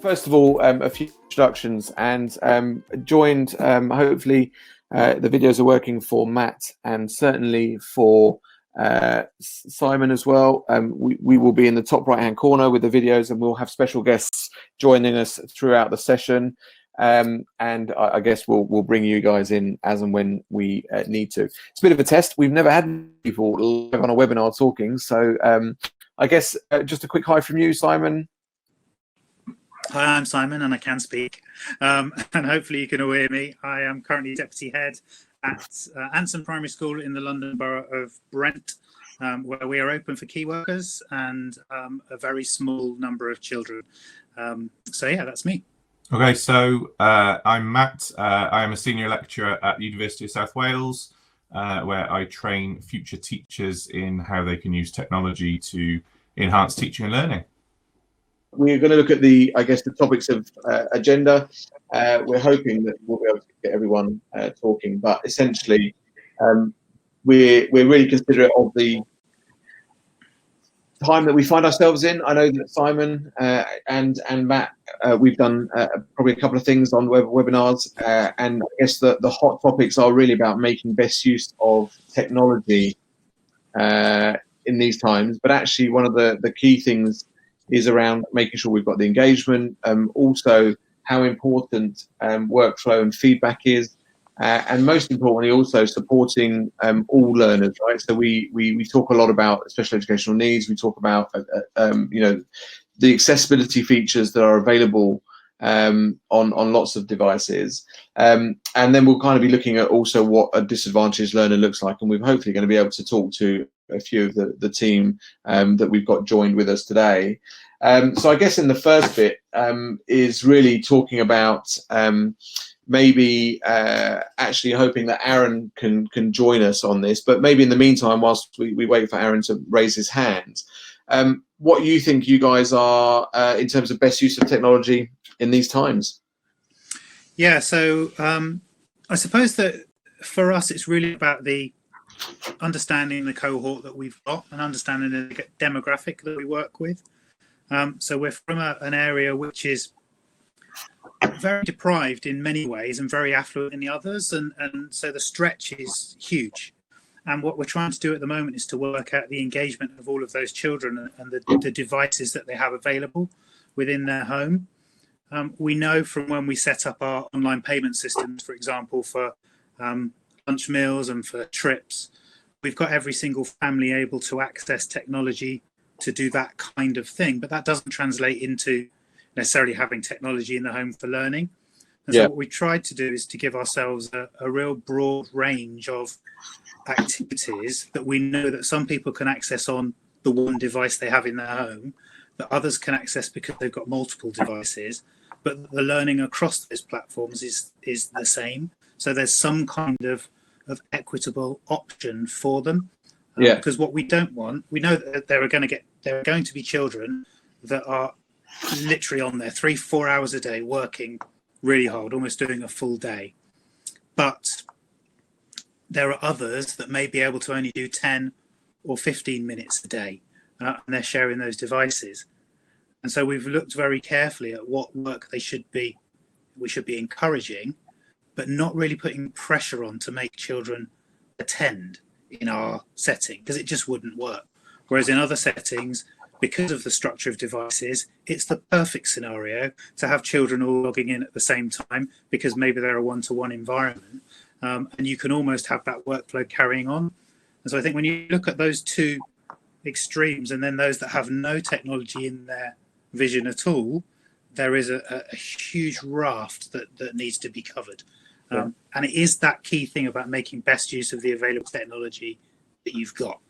first of all, a few introductions, and joined, hopefully, the videos are working for Matt and certainly for Simon as well. We will be in the top right-hand corner with the videos, and we'll have special guests joining us throughout the session. And I guess we'll bring you guys in as and when we need to. It's a bit of a test. We've never had people live on a webinar talking, so I guess just a quick hi from you, Simon. Hi, I'm Simon and I can speak, and hopefully you can all hear me. I am currently Deputy Head at Anson Primary School in the London Borough of Brent, where we are open for key workers and a very small number of children. So yeah, that's me. Okay, so I'm Matt. I am a senior lecturer at the University of South Wales, where I train future teachers in how they can use technology to enhance teaching and learning. We're going to look at the topics of agenda. We're hoping that we'll be able to get everyone talking, but essentially we're really considerate of the time that we find ourselves in. I know that Simon and Matt, we've done probably a couple of things on webinars, and I guess the hot topics are really about making best use of technology in these times. But actually, one of the key things is around making sure we've got the engagement, also how important workflow and feedback is, and most importantly also supporting all learners, right? So we talk a lot about special educational needs. We talk about the accessibility features that are available on lots of devices, and then we'll kind of be looking at also what a disadvantaged learner looks like, and we're hopefully going to be able to talk to a few of the team that we've got joined with us today. So I guess in the first bit is really talking about maybe actually hoping that Aaron can join us on this, but maybe in the meantime, whilst we wait for Aaron to raise his hand, what you think you guys are in terms of best use of technology in these times? Yeah, so I suppose that for us, it's really about the understanding the cohort that we've got and understanding the demographic that we work with. So we're from an area which is very deprived in many ways and very affluent in the others, and so the stretch is huge. And what we're trying to do at the moment is to work out the engagement of all of those children and the devices that they have available within their home. We know from when we set up our online payment systems, for example, for lunch meals and for trips, we've got every single family able to access technology to do that kind of thing, but that doesn't translate into necessarily having technology in the home for learning. And so what we tried to do is to give ourselves a real broad range of activities that we know that some people can access on the one device they have in their home, that others can access because they've got multiple devices, but the learning across those platforms is the same. So there's some kind of equitable option for them. Because what we don't want, we know that there are going to be children that are literally on there 3-4 hours a day working really hard, almost doing a full day. But there are others that may be able to only do 10 or 15 minutes a day, and they're sharing those devices. And so we've looked very carefully at what work we should be encouraging, but not really putting pressure on to make children attend in our setting, because it just wouldn't work. Whereas in other settings, because of the structure of devices, it's the perfect scenario to have children all logging in at the same time, because maybe they're a one-to-one environment, and you can almost have that workflow carrying on. And so I think when you look at those two extremes and then those that have no technology in their vision at all, there is a huge raft that needs to be covered. And it is that key thing about making best use of the available technology that you've got.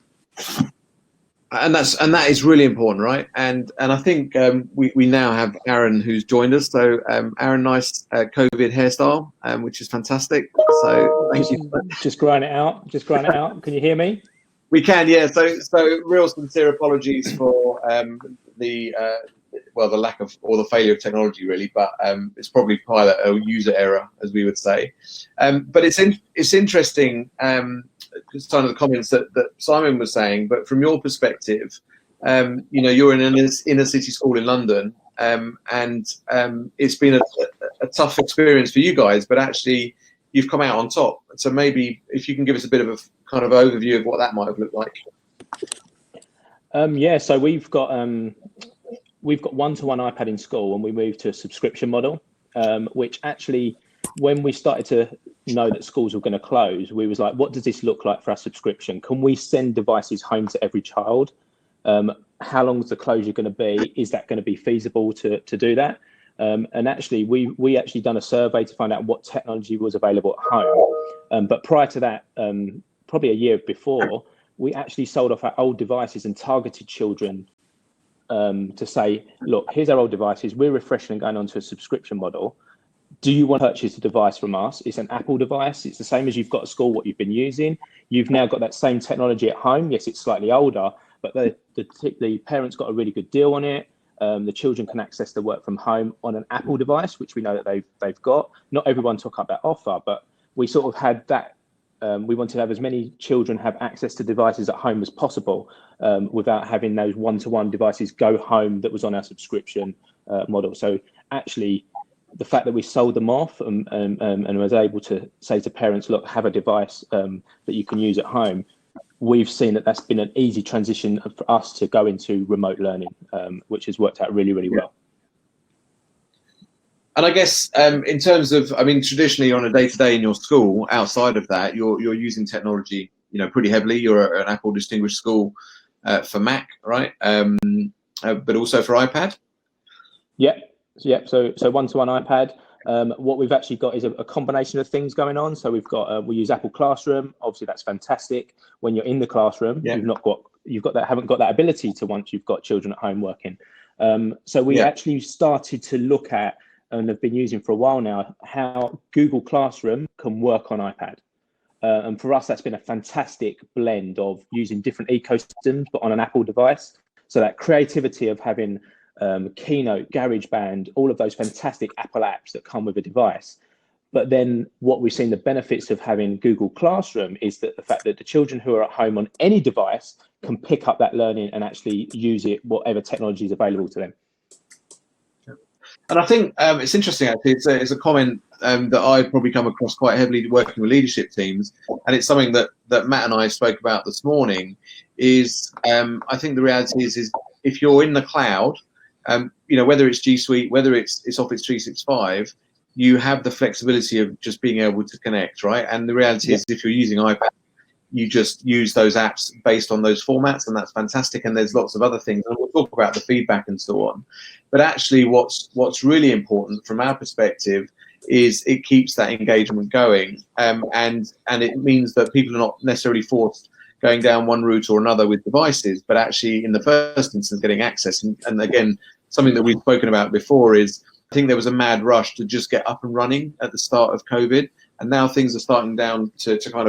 And that is really important, right? And I think we now have Aaron who's joined us. So Aaron, nice COVID hairstyle, which is fantastic. So thank you. Just growing it out. Can you hear me? We can, yeah. So real sincere apologies for the lack of or the failure of technology, really. But it's probably pilot or user error, as we would say. But it's interesting. Some of the comments that Simon was saying, but from your perspective, you're in an inner city school in London, it's been a tough experience for you guys, but actually you've come out on top. So maybe if you can give us a bit of a kind of overview of what that might have looked like. Yeah, so we've got one-to-one iPad in school, and we moved to a subscription model, which actually, when we started to know that schools were going to close, we was like, what does this look like for our subscription? Can we send devices home to every child? How long is the closure going to be? Is that going to be feasible to do that? And actually, we actually done a survey to find out what technology was available at home. But prior to that, probably a year before, we actually sold off our old devices and targeted children to say, look, here's our old devices. We're refreshing and going on to a subscription model. Do you want to purchase a device from us? It's an Apple device. It's the same as you've got at school, what you've been using. You've now got that same technology at home. Yes, it's slightly older, but the parents got a really good deal on it. The children can access the work from home on an Apple device, which we know that they've got. Not everyone took up that offer, but we sort of had that. We wanted to have as many children have access to devices at home as possible without having those one-to-one devices go home that was on our subscription model. So actually, the fact that we sold them off and was able to say to parents, look, have a device that you can use at home, we've seen that that's been an easy transition for us to go into remote learning, which has worked out really, really well. And I guess in terms of, I mean, traditionally on a day-to-day in your school, outside of that, you're using technology, pretty heavily. You're an Apple distinguished school for Mac, right? But also for iPad. Yeah. So one-to-one iPad. What we've actually got is a combination of things going on. So we've got we use Apple Classroom. Obviously, that's fantastic. When you're in the classroom, haven't got that ability to once you've got children at home working. So we actually started to look at, and have been using for a while now, how Google Classroom can work on iPad. And for us, that's been a fantastic blend of using different ecosystems, but on an Apple device. So that creativity of having Keynote, GarageBand, all of those fantastic Apple apps that come with a device. But then what we've seen the benefits of having Google Classroom is that the fact that the children who are at home on any device can pick up that learning and actually use it, whatever technology is available to them. And I think it's interesting, actually. It's a comment that I probably come across quite heavily working with leadership teams, and it's something that Matt and I spoke about this morning. Is I think the reality is if you're in the cloud, whether it's G Suite, whether it's Office 365, you have the flexibility of just being able to connect, right? And the reality is, if you're using iPad, you just use those apps based on those formats, and that's fantastic. And there's lots of other things, and we'll talk about the feedback and so on. But actually, what's really important from our perspective is it keeps that engagement going, and it means that people are not necessarily forced going down one route or another with devices, but actually in the first instance getting access. And again, something that we've spoken about before is I think there was a mad rush to just get up and running at the start of COVID, and now things are starting down to kind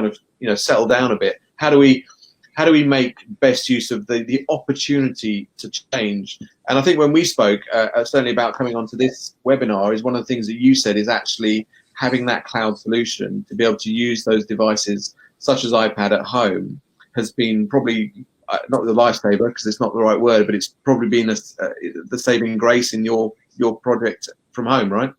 of settle down a bit. How do we make best use of the opportunity to change? And I think when we spoke certainly about coming onto this webinar, is one of the things that you said is actually having that cloud solution to be able to use those devices such as iPad at home has been probably not the lifesaver, because it's not the right word, but it's probably been the saving grace in your project from home, right?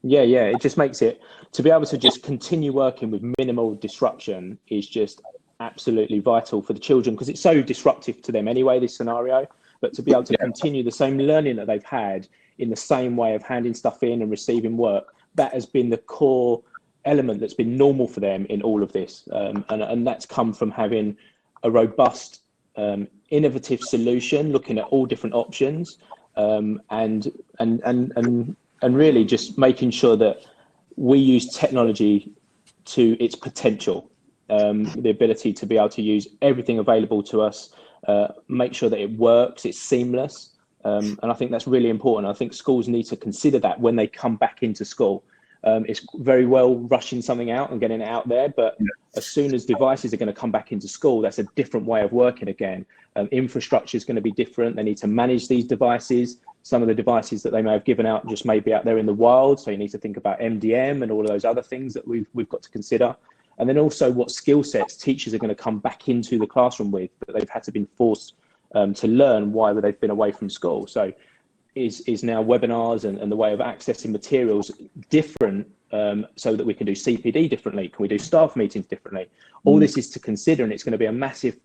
Yeah, it just makes it, to be able to just continue working with minimal disruption is just absolutely vital for the children, because it's so disruptive to them anyway, this scenario. But to be able to continue the same learning that they've had in the same way of handing stuff in and receiving work, that has been the core element that's been normal for them in all of this. And that's come from having a robust, innovative solution, looking at all different options, and really just making sure that we use technology to its potential, the ability to be able to use everything available to us, make sure that it works, it's seamless. And I think that's really important. I think schools need to consider that when they come back into school. It's very well rushing something out and getting it out there, but as soon as devices are going to come back into school, that's a different way of working again. Infrastructure is going to be different. They need to manage these devices. Some of the devices that they may have given out just may be out there in the wild, so you need to think about MDM and all of those other things that we've got to consider. And then also what skill sets teachers are going to come back into the classroom with that they've had to been forced to learn while they've been away from school. So is now webinars and the way of accessing materials different, so that we can do CPD differently? Can we do staff meetings differently? All this is to consider, and it's going to be a massive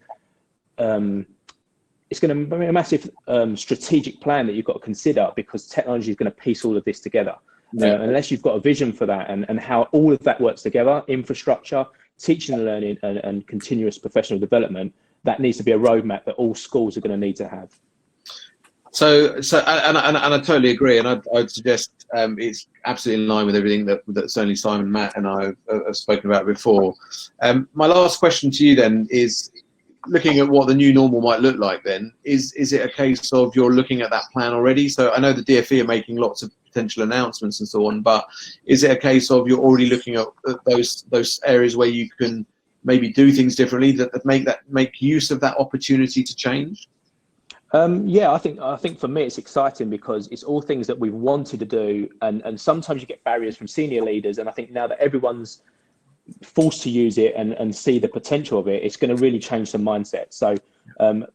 strategic plan that you've got to consider, because technology is going to piece all of this together. Unless you've got a vision for that and how all of that works together, infrastructure, teaching and learning, and continuous professional development, that needs to be a roadmap that all schools are going to need to have. So I totally agree, and I'd suggest it's absolutely in line with everything that certainly Simon, Matt, and I have spoken about before. My last question to you then is, looking at what the new normal might look like, then is it a case of you're looking at that plan already? So I know the DfE are making lots of potential announcements and so on, but is it a case of you're already looking at those areas where you can maybe do things differently that make use of that opportunity to change? Yeah, I think for me it's exciting, because it's all things that we've wanted to do, and sometimes you get barriers from senior leaders, and I think now that everyone's forced to use it and see the potential of it, it's going to really change some mindset. So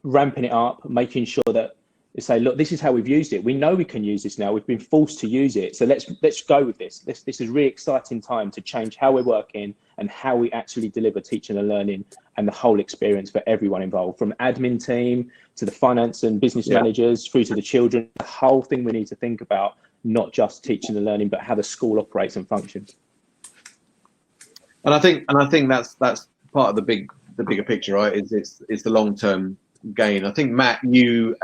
ramping it up, making sure that they say, look, this is how we've used it. We know we can use this now. We've been forced to use it. So let's go with this. This is a really exciting time to change how we're working and how we actually deliver teaching and learning and the whole experience for everyone involved, from admin team to the finance and business managers through to the children. The whole thing we need to think about, not just teaching and learning, but how the school operates and functions. And I think that's part of the bigger picture, right? Is the long-term gain. I think, Matt, you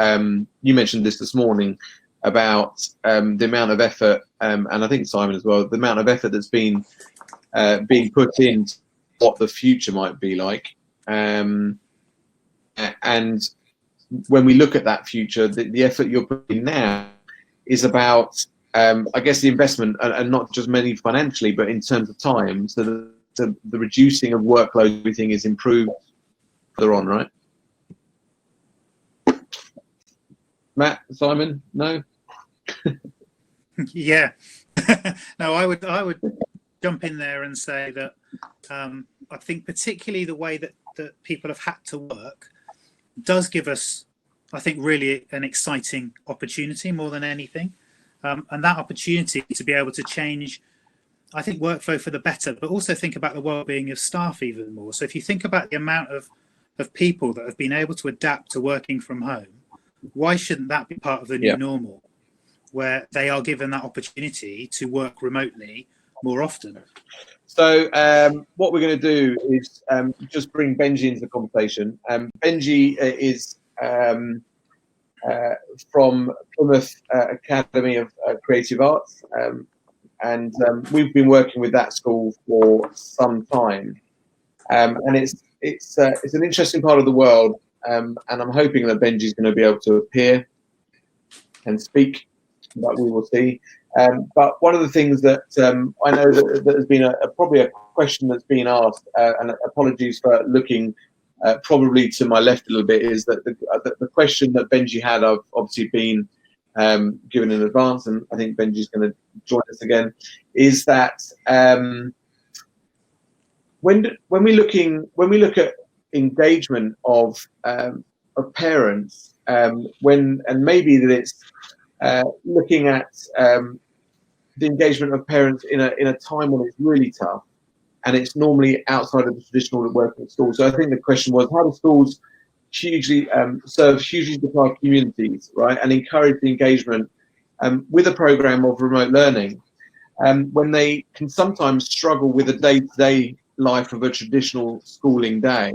mentioned this morning about the amount of effort, and I think Simon as well, the amount of effort that's being put into what the future might be like. And when we look at that future, the effort you're putting now is about, I guess, the investment, and not just mainly financially, but in terms of time. So the reducing of workload, everything is improved further on, right? Matt, Simon, no? Yeah. No, I would jump in there and say that I think particularly the way that people have had to work does give us, I think, really an exciting opportunity more than anything. And that opportunity to be able to change, I think, workflow for the better, but also think about the well-being of staff even more. So if you think about the amount of people that have been able to adapt to working from home, why shouldn't that be part of the new normal, where they are given that opportunity to work remotely more often? So what we're going to do is just bring Benji into the conversation. Benji is from Plymouth Academy of Creative Arts, and we've been working with that school for some time, and it's an interesting part of the world, and I'm hoping that Benji's going to be able to appear and speak, but we will see. But one of the things that I know that has been probably a question that's been asked, and apologies for looking probably to my left a little bit, is that the question that Benji had, I've obviously been given in advance, and I think Benji's going to join us again, is that when we look at engagement of parents, and maybe that it's looking at the engagement of parents in a time when it's really tough, and it's normally outside of the traditional working at school. So I think the question was, how do schools hugely serve hugely deprived communities, right, and encourage the engagement with a program of remote learning, when they can sometimes struggle with the day-to-day life of a traditional schooling day?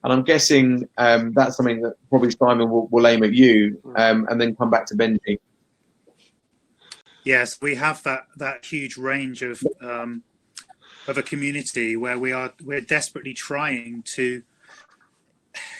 And I'm guessing that's something that probably Simon will aim at you, and then come back to Benji. Yes, we have that huge range of a community where we're desperately trying to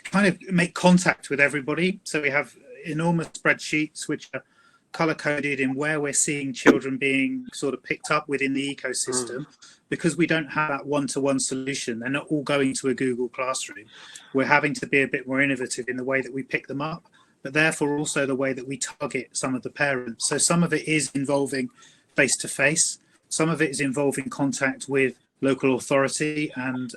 kind of make contact with everybody. So we have enormous spreadsheets which are color coded in where we're seeing children being sort of picked up within the ecosystem, because we don't have that one-to-one solution. They're not all going to a Google Classroom. We're having to be a bit more innovative in the way that we pick them up, but therefore also the way that we target some of the parents. So some of it is involving face-to-face, some of it is involving contact with local authority and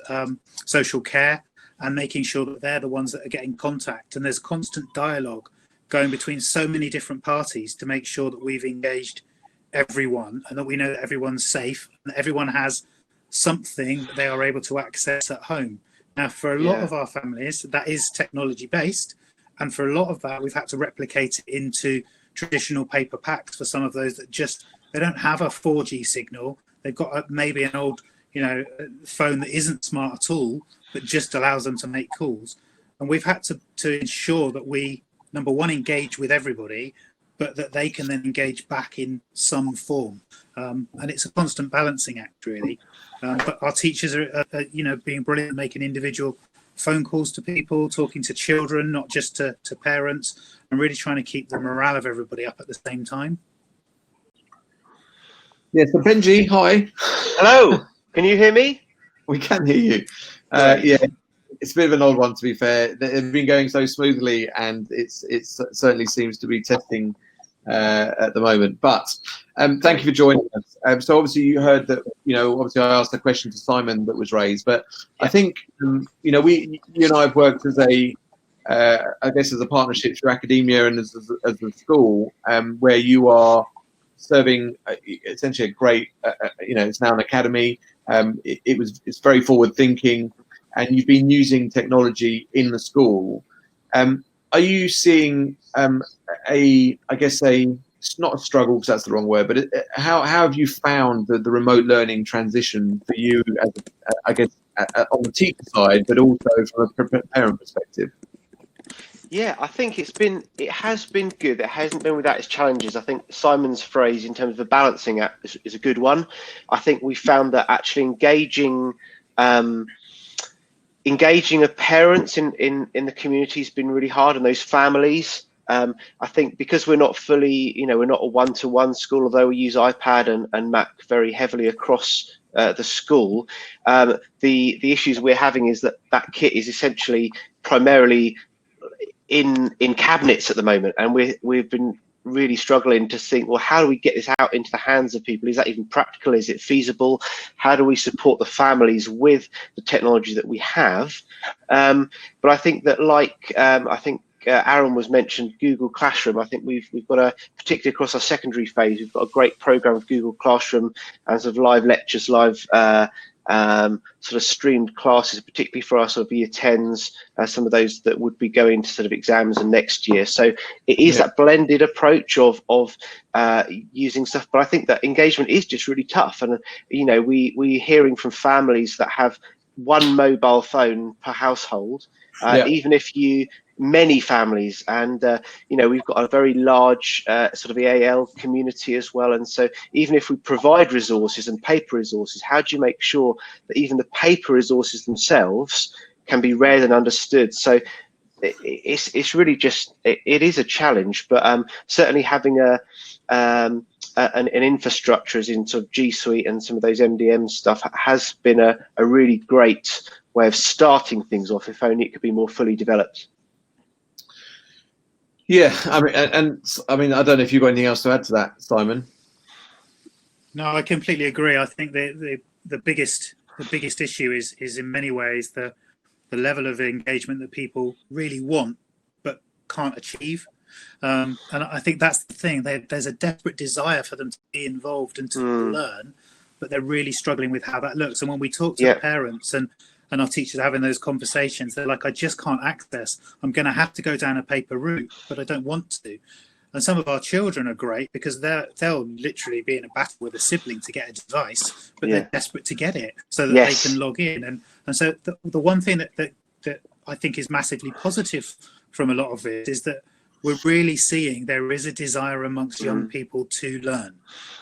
social care, and making sure that they're the ones that are getting contact. And there's constant dialogue going between so many different parties to make sure that we've engaged everyone and that we know that everyone's safe and that everyone has something that they are able to access at home. Now, for a lot of our families, that is technology based, and for a lot of that, we've had to replicate it into traditional paper packs for some of those that just, they don't have a 4G signal. They've got maybe an old, phone that isn't smart at all, but just allows them to make calls. And we've had to ensure that we, number one, engage with everybody, but that they can then engage back in some form. And it's a constant balancing act, really. But our teachers are being brilliant, making individual phone calls to people, talking to children, not just to parents, and really trying to keep the morale of everybody up at the same time. Yeah, so Benji, hi. Hello, can you hear me? We can hear you. Yeah, it's a bit of an odd one, to be fair. They've been going so smoothly, and it certainly seems to be testing at the moment. But thank you for joining us. So obviously you heard that, obviously I asked a question to Simon that was raised, but I think, you and I have worked as a partnership through academia and as a school, where you are serving essentially a great, it's now an academy. It's very forward thinking, and you've been using technology in the school. Are you seeing it's not a struggle because that's the wrong word, but how have you found the remote learning transition for you, on the teacher side, but also from a parent perspective? Yeah, I think it has been good. It hasn't been without its challenges. I think Simon's phrase in terms of a balancing act is a good one. I think we found that actually engaging of parents in the community has been really hard, and those families. I think because we're not fully, we're not a one-to-one school, although we use iPad and Mac very heavily across the school. The issues we're having is that kit is essentially primarily in cabinets at the moment, and we've been really struggling to think, well, how do we get this out into the hands of people? Is that even practical? Is it feasible? How do we support the families with the technology that we have? But I think that, Aaron was mentioned Google Classroom. I think we've got particularly across our secondary phase, we've got a great program of Google Classroom and sort of live lectures, live sort of streamed classes, particularly for our sort of year 10s, some of those that would be going to sort of exams and next year. So it is that blended approach of using stuff, but I think that engagement is just really tough. And we're hearing from families that have one mobile phone per household, even if many families, and we've got a very large sort of EAL community as well, and so even if we provide resources and paper resources, how do you make sure that even the paper resources themselves can be read and understood? So it's really just it is a challenge, but certainly having an infrastructure as in sort of G Suite and some of those MDM stuff has been a really great way of starting things off, if only it could be more fully developed. Yeah, I mean, I don't know if you've got anything else to add to that, Simon. No, I completely agree. I think the biggest issue is in many ways the level of engagement that people really want but can't achieve. And I think that's the thing. There's a desperate desire for them to be involved and to learn, but they're really struggling with how that looks. And when we talk to the parents and our teachers having those conversations, they're like, I just can't access. I'm going to have to go down a paper route, but I don't want to. And some of our children are great because they'll literally be in a battle with a sibling to get a device, but they're desperate to get it so that they can log in. And so the one thing that I think is massively positive from a lot of it is that we're really seeing there is a desire amongst young people to learn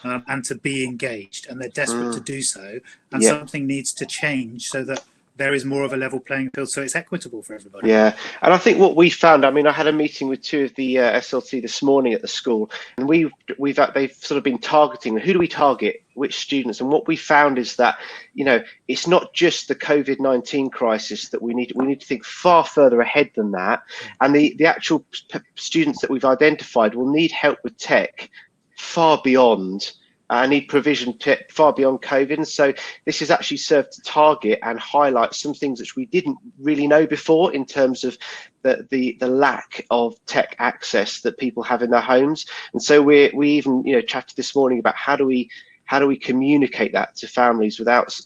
and to be engaged, and they're desperate to do so. And something needs to change so that there is more of a level playing field, so it's equitable for everybody. Yeah, and I think what we found, I mean, I had a meeting with two of the SLT this morning at the school, and they've sort of been targeting, who do we target, which students, and what we found is that, it's not just the COVID-19 crisis that we need to think far further ahead than that, and the actual students that we've identified will need help with tech far beyond need provision far beyond COVID. And so this has actually served to target and highlight some things which we didn't really know before in terms of the lack of tech access that people have in their homes. And so we even chatted this morning about how do we communicate that to families without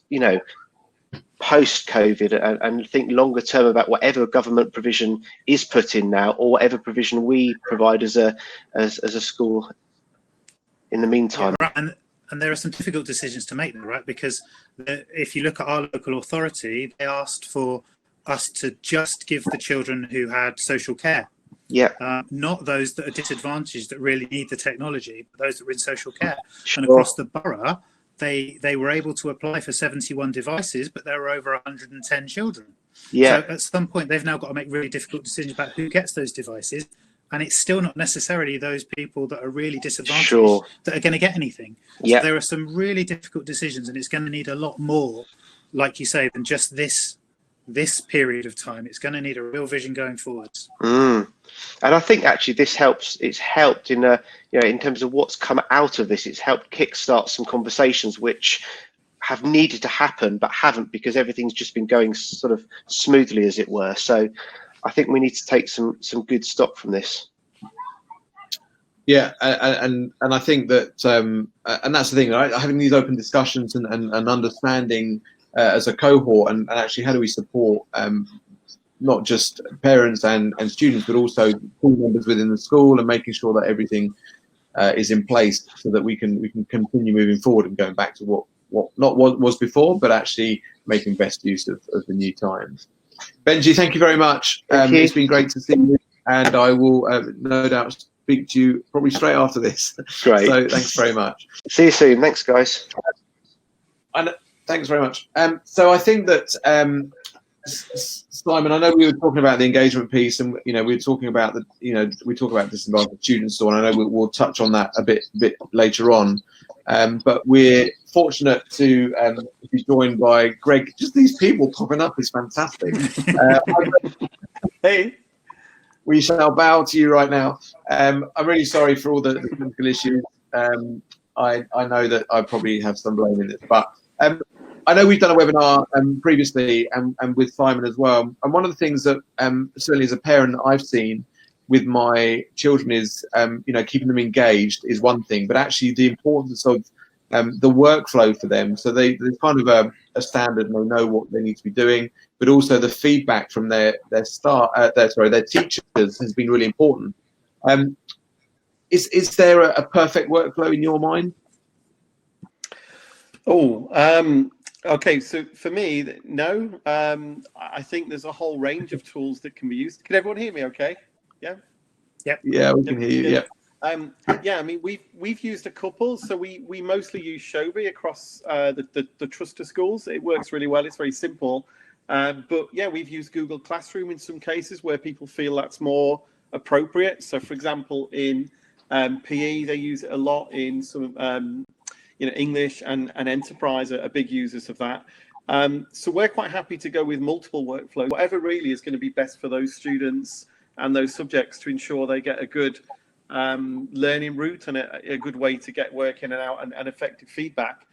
post-COVID and think longer term about whatever government provision is put in now, or whatever provision we provide as a school in the meantime. Yeah, right. And there are some difficult decisions to make there, right? Because if you look at our local authority, they asked for us to just give the children who had social care. Yeah. Not those that are disadvantaged that really need the technology, but those that are in social care. Sure. And across the borough, they were able to apply for 71 devices, but there were over 110 children. Yeah. So at some point, they've now got to make really difficult decisions about who gets those devices. And it's still not necessarily those people that are really disadvantaged that are going to get anything. Yeah. So there are some really difficult decisions, and it's going to need a lot more, like you say, than just this period of time. It's going to need a real vision going forwards. And I think actually this helps. It's helped in in terms of what's come out of this. It's helped kickstart some conversations which have needed to happen but haven't, because everything's just been going sort of smoothly, as it were. So I think we need to take some good stock from this. Yeah, and I think that and that's the thing, right? Having these open discussions and understanding as a cohort, and actually how do we support not just parents and students, but also school members within the school, and making sure that everything is in place so that we can continue moving forward and going back to what was before, but actually making best use of the new times. Benji, thank you very much. It's been great to see you, and I will no doubt speak to you probably straight after this. Great. So thanks very much. See you soon. Thanks, guys. And thanks very much. So I think that Simon, I know we were talking about the engagement piece, and we were talking about we talk about disadvantaged students, so and I know we'll touch on that a bit later on. But we're fortunate to be joined by Greg. Just these people popping up is fantastic. Hey, we shall bow to you right now. I'm really sorry for all the technical issues. I know that I probably have some blame in this, but I know we've done a webinar previously and with Simon as well. And one of the things that certainly as a parent I've seen with my children is, keeping them engaged is one thing, but actually the importance of the workflow for them. So there's kind of a standard, and they know what they need to be doing, but also the feedback from their teachers has been really important. Is there a perfect workflow in your mind? Okay, so for me, no. I think there's a whole range of tools that can be used. Can everyone hear me okay? Yeah? Yep. Yeah, we can hear you, yeah. I mean, we've used a couple. So we mostly use Sophie across the Truster schools. It works really well. It's very simple. But yeah, we've used Google Classroom in some cases where people feel that's more appropriate. So for example, in PE, they use it a lot. In some English and Enterprise are big users of that. So we're quite happy to go with multiple workflows, whatever really is going to be best for those students and those subjects to ensure they get a good learning route and a good way to get work in and out and effective feedback.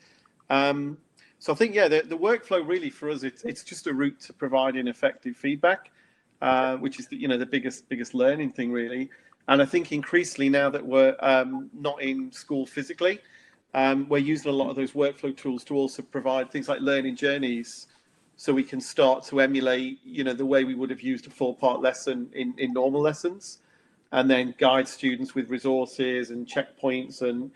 So I think, yeah, the workflow really for us, it's just a route to providing effective feedback, which is the biggest learning thing really. And I think increasingly now that we're not in school physically, we're using a lot of those workflow tools to also provide things like learning journeys, so we can start to emulate, the way we would have used a 4-part lesson in normal lessons, and then guide students with resources and checkpoints and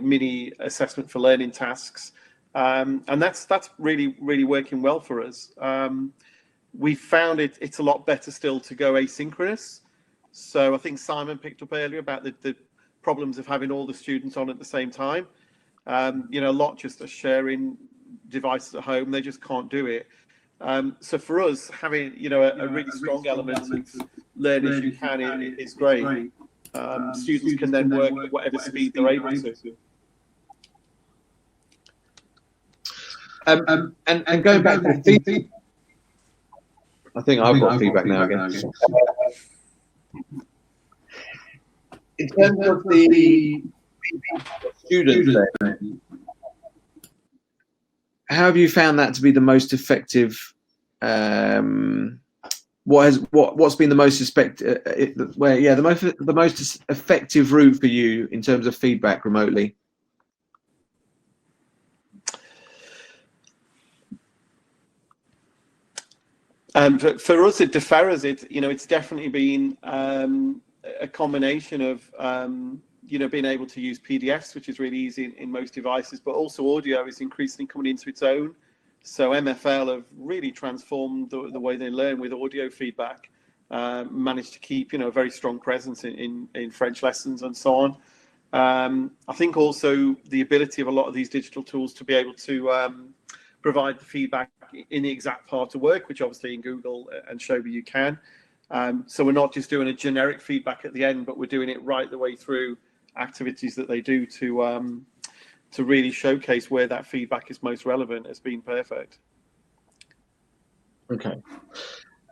mini assessment for learning tasks. And that's really working well for us. We found it's a lot better still to go asynchronous. So I think Simon picked up earlier about the problems of having all the students on at the same time. A lot just are sharing devices at home. They just can't do it. So for us, having a really strong element of learn as you can is great. Students can then work at whatever speed they're able to. And going back to feedback, I think I've got feedback now again. In terms of the students then, how have you found that to be the most effective? What's been the most the most effective route for you in terms of feedback remotely? For us at Deferrers, it's definitely been a combination of being able to use PDFs, which is really easy in most devices, but also audio is increasingly coming into its own. So MFL have really transformed the way they learn with audio feedback, managed to keep a very strong presence in French lessons and so on. I think also the ability of a lot of these digital tools to be able to provide the feedback in the exact part of work, which obviously in Google and Shobi you can. So we're not just doing a generic feedback at the end, but we're doing it right the way through activities that they do to really showcase where that feedback is most relevant has been perfect. Okay.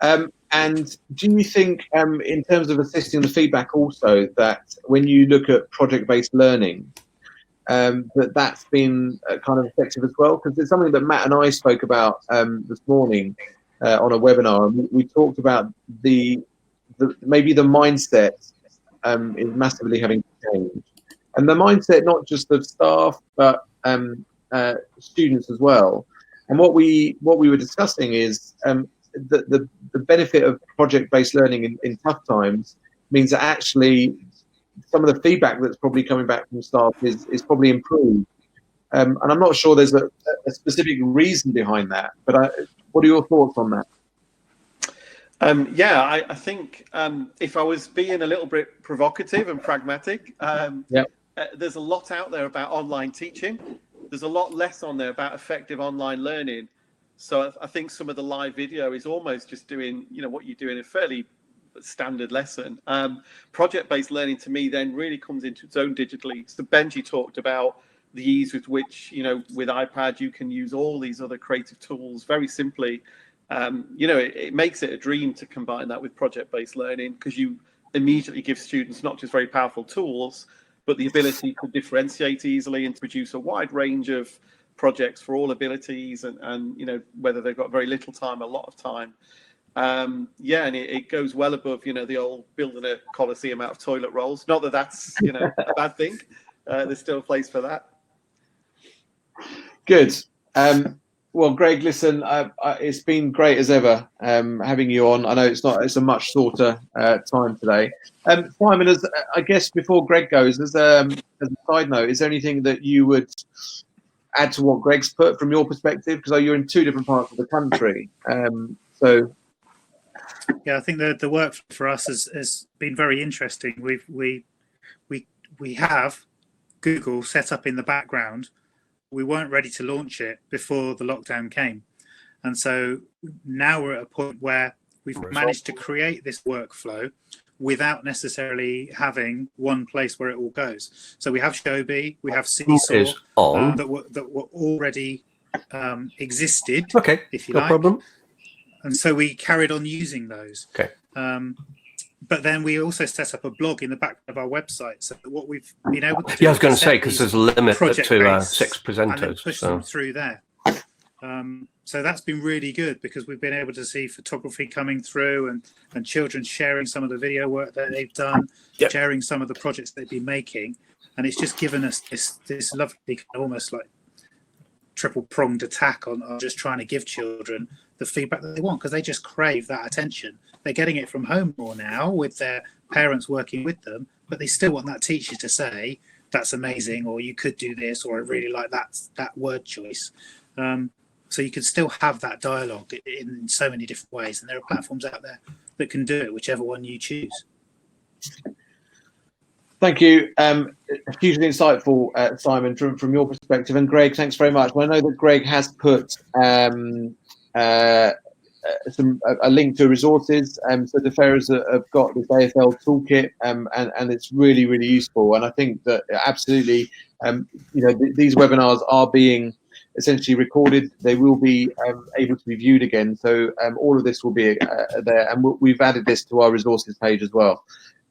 And do you think, in terms of assisting the feedback also, that when you look at project-based learning, that's been kind of effective as well? Because it's something that Matt and I spoke about this morning on a webinar, and we talked about maybe the mindset is massively having to change, and the mindset not just of staff but students as well. And what we were discussing is the benefit of project-based learning in tough times means that actually some of the feedback that's probably coming back from staff is probably improved. And I'm not sure there's a specific reason behind that, but what are your thoughts on that? I think if I was being a little bit provocative and pragmatic, there's a lot out there about online teaching. There's a lot less on there about effective online learning. So I think some of the live video is almost just doing, what you do in a fairly standard lesson. Project-based learning to me then really comes into its own digitally. So Benji talked about the ease with which, with iPad, you can use all these other creative tools very simply. It makes it a dream to combine that with project-based learning, because you immediately give students not just very powerful tools, but the ability to differentiate easily and to produce a wide range of projects for all abilities and whether they've got very little time, a lot of time. And it goes well above, the old building a coliseum out of toilet rolls. Not that that's, a bad thing. There's still a place for that. Good. Well, Greg, listen, it's been great as ever having you on. I know it's a much shorter time today. Simon, I guess before Greg goes, as a side note, is there anything that you would add to what Greg's put from your perspective? Because you're in two different parts of the country. Yeah, I think the work for us has been very interesting. We have Google set up in the background. We weren't ready to launch it before the lockdown came, and so now we're at a point where we've managed to create this workflow without necessarily having one place where it all goes. So we have Shobi, we have Seesaw that were already existed. Okay, if you no like. problem. And so we carried on using those. Okay. But then we also set up a blog in the back of our website. So what we've been able to do. Yeah, I was going to say, because there's a limit to 6 presenters. And then push them through there. So that's been really good, because we've been able to see photography coming through and children sharing some of the video work that they've done, sharing some of the projects they've been making. And it's just given us this lovely, almost like triple-pronged attack on just trying to give children the feedback that they want, because they just crave that attention. They're getting it from home more now with their parents working with them, but they still want that teacher to say, that's amazing, or you could do this, or I really like that word choice. So you can still have that dialogue in so many different ways, and there are platforms out there that can do it, whichever one you choose. Thank you. Hugely insightful, Simon, from your perspective. And Greg, thanks very much. Well, I know that Greg has put a link to resources. So the Deferrers have got this AFL toolkit, and it's really, really useful. And I think that absolutely, these webinars are being essentially recorded. They will be able to be viewed again. So all of this will be there, and we've added this to our resources page as well.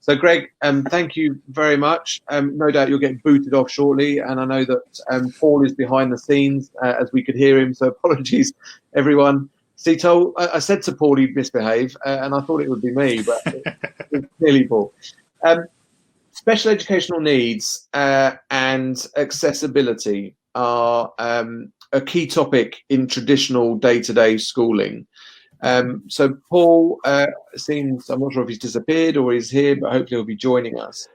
So, Greg, thank you very much. No doubt you'll get booted off shortly, and I know that Paul is behind the scenes, as we could hear him. So, apologies, everyone. See, I said to Paul he'd misbehave, and I thought it would be me, but it's clearly Paul. Special educational needs and accessibility are a key topic in traditional day-to-day schooling. So Paul seems, I'm not sure if he's disappeared or he's here, but hopefully he'll be joining us.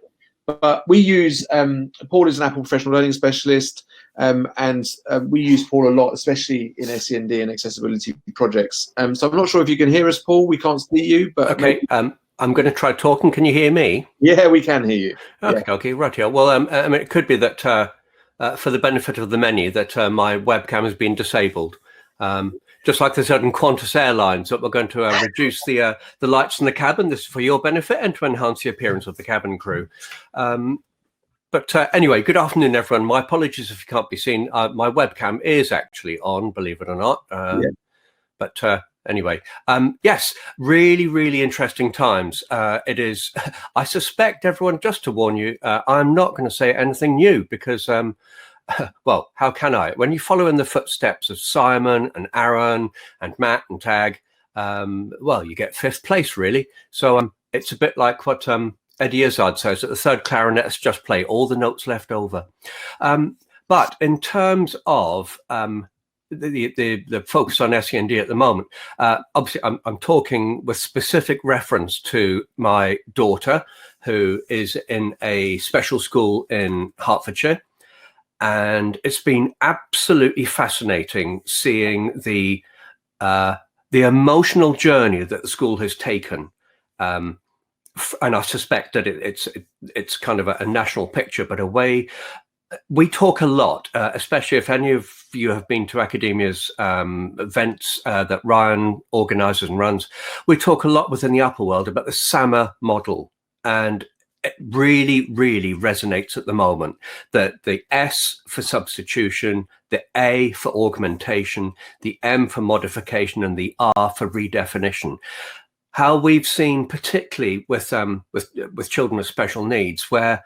But we use, Paul is an Apple professional learning specialist, and we use Paul a lot, especially in SEND and accessibility projects. So I'm not sure if you can hear us, Paul. We can't see you, but okay. I'm going to try talking. Can you hear me? Yeah, we can hear you. Okay, yeah. Okay, right here. Well, I mean, it could be that for the benefit of the many, that my webcam has been disabled. Just like the certain Qantas Airlines, that we're going to reduce the lights in the cabin. This is for your benefit and to enhance the appearance of the cabin crew. But anyway, good afternoon, everyone. My apologies if you can't be seen. My webcam is actually on, believe it or not. Yeah. But anyway, yes, really, really interesting times. It is, I suspect, everyone, just to warn you, I'm not going to say anything new because, well, how can I? When you follow in the footsteps of Simon and Aaron and Matt and Tag, well, you get 5th place, really. So it's a bit like what Eddie Izzard says, that the third clarinets just play all the notes left over. But in terms of the focus on SEND at the moment, obviously I'm talking with specific reference to my daughter, who is in a special school in Hertfordshire. And it's been absolutely fascinating seeing the emotional journey that the school has taken. And I suspect that it's kind of a national picture, but a way we talk a lot, especially if any of you have been to academia's events that Ryan organises and runs. We talk a lot within the upper world about the SAMR model, and it really, really resonates at the moment. That the S for substitution, the A for augmentation, the M for modification, and the R for redefinition. How we've seen, particularly with children with special needs, where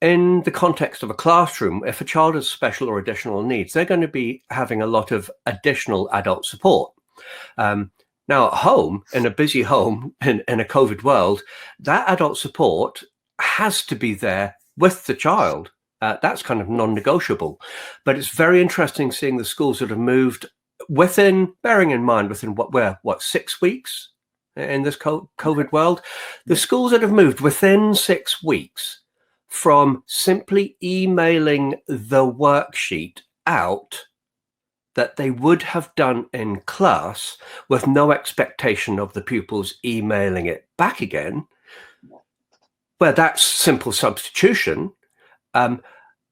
in the context of a classroom, if a child has special or additional needs, they're going to be having a lot of additional adult support. Now at home, in a busy home, in a COVID world, that adult support has to be there with the child. That's kind of non-negotiable. But it's very interesting seeing the schools that have moved within, bearing in mind, within what 6 weeks in this COVID world, the schools that have moved within 6 weeks from simply emailing the worksheet out that they would have done in class with no expectation of the pupils emailing it back again, where that's simple substitution,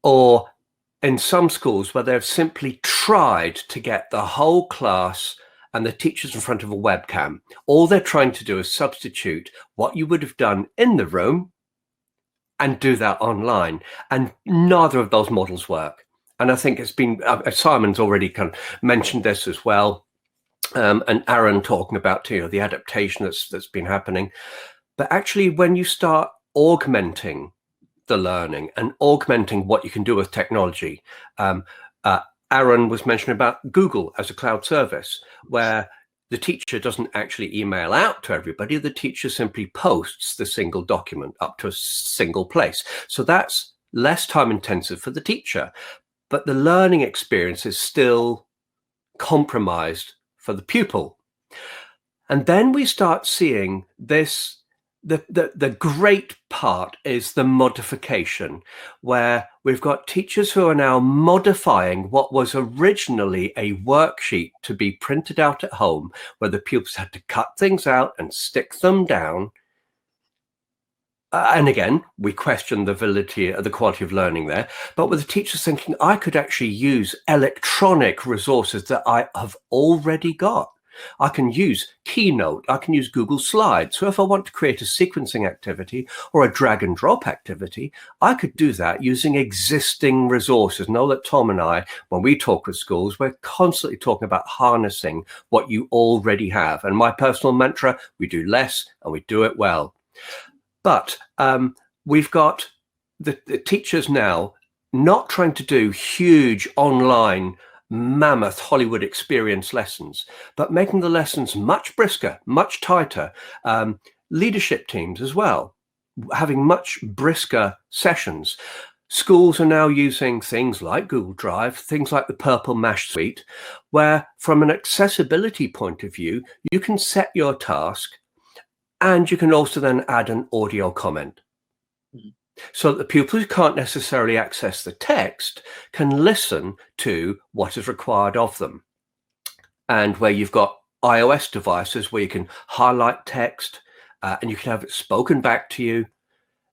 or in some schools where they've simply tried to get the whole class and the teachers in front of a webcam. All they're trying to do is substitute what you would have done in the room and do that online. And neither of those models work. And I think it's been, Simon's already kind of mentioned this as well, and Aaron talking about the adaptation that's been happening. But actually, when you start augmenting the learning and augmenting what you can do with technology, Aaron was mentioning about Google as a cloud service, where the teacher doesn't actually email out to everybody. The teacher simply posts the single document up to a single place. So that's less time intensive for the teacher, but the learning experience is still compromised for the pupil. And then we start seeing this, the great part is the modification, where we've got teachers who are now modifying what was originally a worksheet to be printed out at home, where the pupils had to cut things out and stick them down. And again, we question the validity of the quality of learning there, but with the teachers thinking, I could actually use electronic resources that I have already got. I can use Keynote, I can use Google Slides. So if I want to create a sequencing activity or a drag and drop activity, I could do that using existing resources. Know that Tom and I, when we talk with schools, we're constantly talking about harnessing what you already have. And my personal mantra, we do less and we do it well. But we've got the teachers now not trying to do huge online mammoth Hollywood experience lessons, but making the lessons much brisker, much tighter. Leadership teams as well, having much brisker sessions. Schools are now using things like Google Drive, things like the Purple Mash suite, where from an accessibility point of view, you can set your task and you can also then add an audio comment. So that the pupils who can't necessarily access the text can listen to what is required of them. And where you've got iOS devices where you can highlight text and you can have it spoken back to you,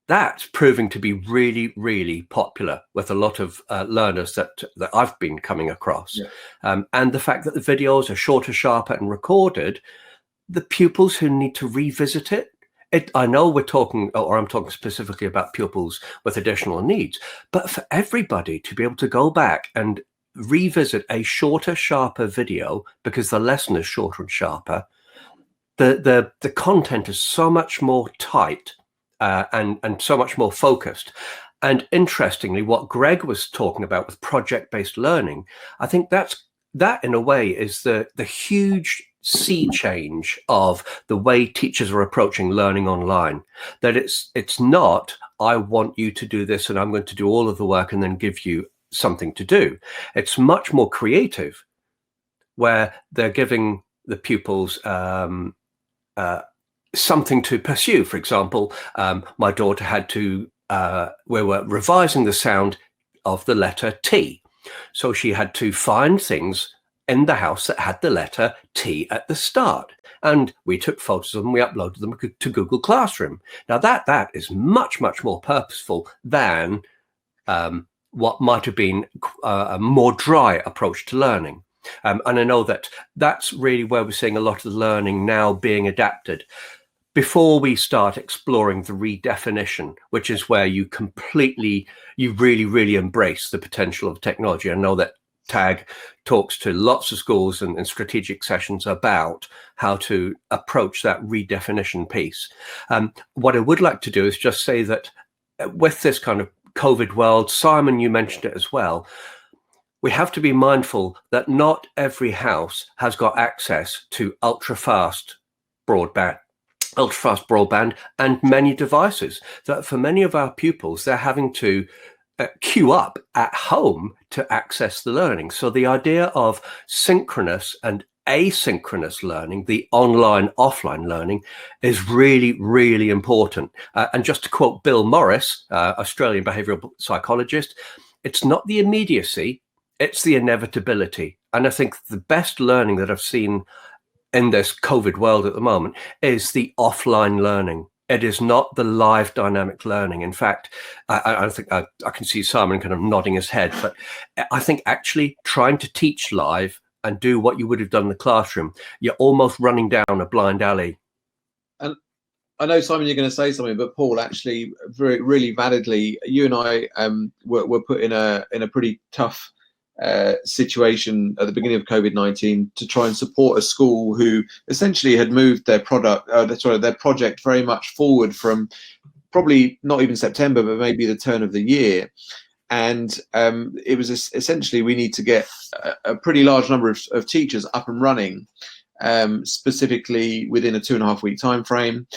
that's proving to be really, really popular with a lot of learners that I've been coming across. Yeah. And the fact that the videos are shorter, sharper and recorded, the pupils who need to revisit it, I know we're talking, or I'm talking specifically about pupils with additional needs, but for everybody to be able to go back and revisit a shorter, sharper video because the lesson is shorter and sharper, the content is so much more tight and so much more focused. And interestingly, what Greg was talking about with project-based learning, I think that in a way is the huge sea change of the way teachers are approaching learning online. That it's not, I want you to do this and I'm going to do all of the work and then give you something to do. It's much more creative, where they're giving the pupils something to pursue. For example, my daughter had to, we were revising the sound of the letter T. So she had to find things in the house that had the letter T at the start. And we took photos of them, we uploaded them to Google Classroom. Now that is much, much more purposeful than what might have been a more dry approach to learning. And I know that's really where we're seeing a lot of the learning now being adapted. Before we start exploring the redefinition, which is where you really, really embrace the potential of technology. I know that TAG talks to lots of schools and strategic sessions about how to approach that redefinition piece. What I would like to do is just say that with this kind of COVID world, Simon, you mentioned it as well, we have to be mindful that not every house has got access to ultra-fast broadband and many devices. That for many of our pupils, they're having to queue up at home to access the learning. So the idea of synchronous and asynchronous learning, the online, offline learning, is really, really important. And just to quote Bill Morris, Australian behavioural psychologist, it's not the immediacy, it's the inevitability. And I think the best learning that I've seen in this COVID world at the moment is the offline learning. It is not the live dynamic learning. In fact, I think I can see Simon kind of nodding his head, but I think actually trying to teach live and do what you would have done in the classroom, you're almost running down a blind alley. And I know, Simon, you're going to say something, but Paul, actually, really validly, you and I were put in a pretty tough situation at the beginning of COVID-19 to try and support a school who essentially had moved their project very much forward from probably not even September, but maybe the turn of the year. And it was essentially, we need to get a pretty large number of teachers up and running, specifically within a 2.5 week time frame.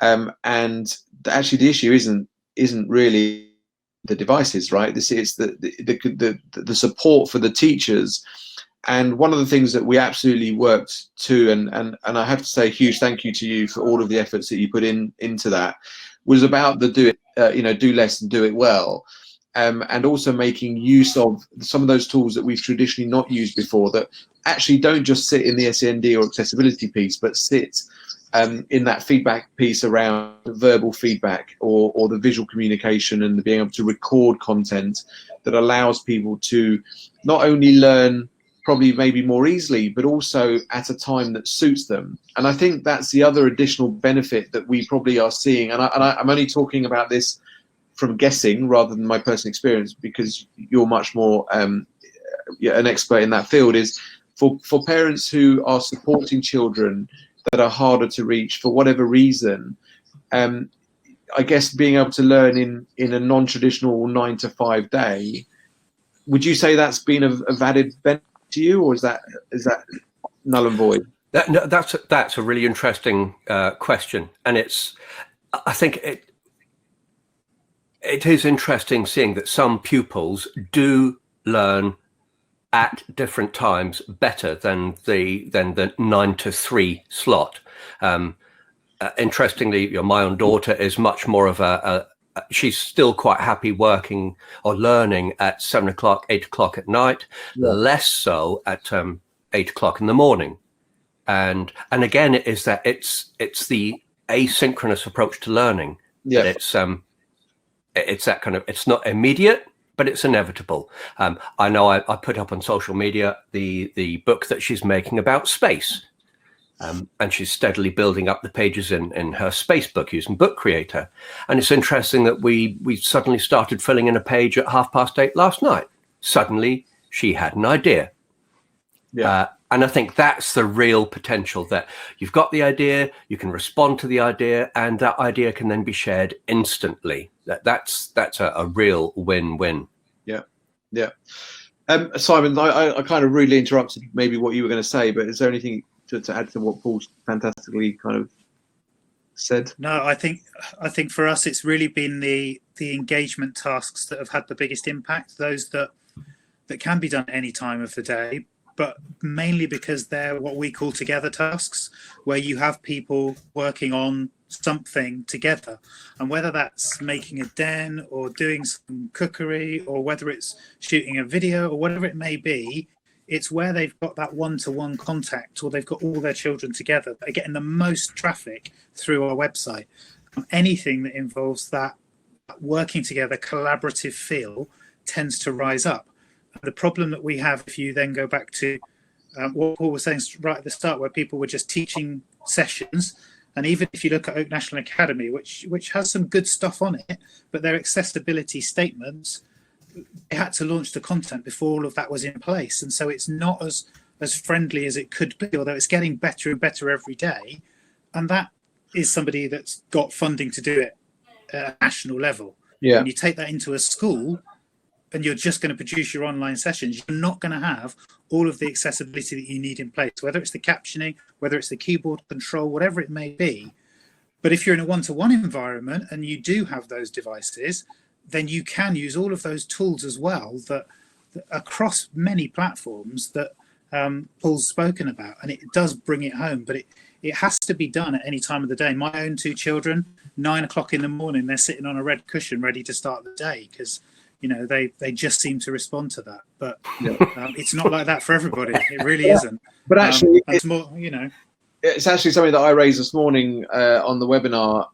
And actually, the issue isn't really the devices, right? This is the support for the teachers. And one of the things that we absolutely worked to, and I have to say a huge thank you to you for all of the efforts that you put into that, was about the do less and do it well. And also making use of some of those tools that we've traditionally not used before, that actually don't just sit in the SEND or accessibility piece, but sit in that feedback piece around verbal feedback or the visual communication and being able to record content that allows people to not only learn probably maybe more easily, but also at a time that suits them. And I think that's the other additional benefit that we probably are seeing. And I'm only talking about this from guessing rather than my personal experience, because you're much more an expert in that field, is for parents who are supporting children that are harder to reach for whatever reason. I guess being able to learn in a non-traditional 9 to 5 day, would you say that's been of added benefit to you, or is that null and void? That's a really interesting question, and I think it is interesting seeing that some pupils do learn at different times better than the 9 to 3 slot. Interestingly, my own daughter is much more of she's still quite happy working or learning at 7 o'clock, 8 o'clock at night, less so at 8 o'clock in the morning. And again, it is that it's the asynchronous approach to learning. Yeah. It's that kind of, it's not immediate, but it's inevitable. I know I put up on social media the book that she's making about space. And she's steadily building up the pages in her space book using Book Creator. And it's interesting that we suddenly started filling in a page at 8:30 last night. Suddenly she had an idea. Yeah. And I think that's the real potential, that you've got the idea, you can respond to the idea, and that idea can then be shared instantly. That's a real win-win. Yeah. Yeah. Simon, I kind of rudely interrupted maybe what you were going to say, but is there anything to add to what Paul's fantastically kind of said? No, I think for us it's really been the engagement tasks that have had the biggest impact, those that can be done any time of the day, but mainly because they're what we call together tasks, where you have people working on something together, and whether that's making a den or doing some cookery, or whether it's shooting a video or whatever it may be, it's where they've got that one-to-one contact, or they've got all their children together. They're getting the most traffic through our website. Anything that involves that working together, collaborative feel tends to rise up. The problem that we have, if you then go back to what Paul was saying right at the start, where people were just teaching sessions, and even if you look at Oak National Academy, which has some good stuff on it, but their accessibility statements, they had to launch the content before all of that was in place, and so it's not as friendly as it could be, although it's getting better and better every day. And that is somebody that's got funding to do it at a national level. Yeah. When you take that into a school and you're just going to produce your online sessions, you're not going to have all of the accessibility that you need in place, whether it's the captioning, whether it's the keyboard control, whatever it may be. But if you're in a one-to-one environment and you do have those devices, then you can use all of those tools as well, that across many platforms that Paul's spoken about, and it does bring it home, but it has to be done at any time of the day. My own 2 children, 9 o'clock in the morning, they're sitting on a red cushion ready to start the day, because they just seem to respond to that. But it's not like that for everybody. It really isn't. But actually, it's more, it's actually something that I raised this morning on the webinar.